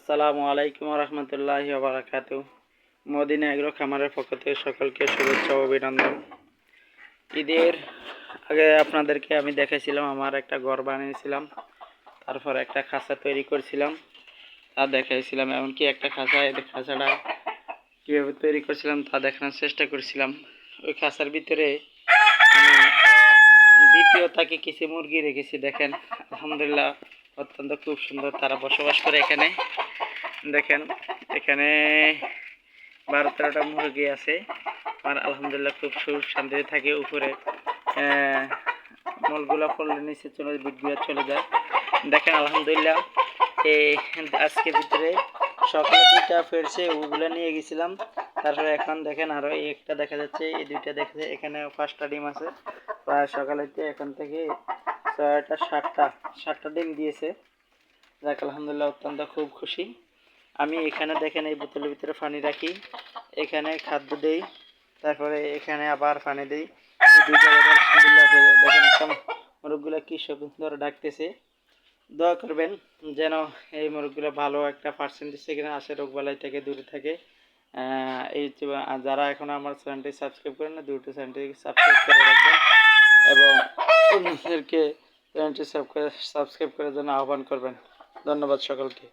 আসসালামু আলাইকুম রহমতুল্লাহি ওয়া বারাকাতুহু। মদিনা এগ্রো খামারের পক্ষ থেকে সকলকে শুভেচ্ছা ও অভিনন্দন। ঈদের আগে আপনাদেরকে আমি দেখাইছিলাম আমার একটা ঘর বানিয়েছিলাম, তারপর একটা খাঁচা তৈরি করেছিলাম, তা দেখাইছিলাম। এমনকি একটা খাঁচাটা কীভাবে তৈরি করেছিলাম তা দেখানোর চেষ্টা করেছিলাম। ওই খাঁচার ভিতরে আমি দ্বিতীয় তাকে কিছু মুরগি রেখেছি। দেখেন, আলহামদুলিল্লাহ অত্যন্ত খুব সুন্দর তারা বসবাস করে এখানে। দেখেন, এখানে 12-13টা মুরগি আছে আর আলহামদুলিল্লাহ খুব সুখ শান্তিতে থাকে। উপরে মলগুলা পড়লে নিচে বিটগুলা চলে যায়। দেখেন আলহামদুলিল্লাহ এই আজকের ভিতরে সকালে 2টা ফেরছে, ওগুলো নিয়ে গেছিলাম। তারপরে এখন দেখেন আরো একটা দেখা যাচ্ছে, এই 2টা দেখা যাচ্ছে। এখানে 5টা ডিম আছে প্রায় সকালেতে। এখন থেকে 6টা 7টা ডিম দিয়েছে। যাক আলহামদুলিল্লাহ অত্যন্ত খুব খুশি আমি। এখানে দেখেন এই বোতলের ভিতরে পানি রাখি, এখানে খাদ্য দেই, তারপরে এখানে আবার পানি দিই। দেখেন একটা মোরগগুলো কি সুন্দর ডাকতেছে। দোয়া করবেন যেন এই মোরগগুলো ভালো একটা পার্সেন্টেজ এখানে আসে, রোগবালাই থেকে দূরে থাকে। এই যারা এখন আমার চ্যানেলটি সাবস্ক্রাইব করেন না, দ্রুত চ্যানেলটি সাবস্ক্রাইব করে রাখবেন এবং অন্যদেরকে চ্যানেলটি সাবস্ক্রাইব করার জন্য আহ্বান করবেন। ধন্যবাদ সকলকে।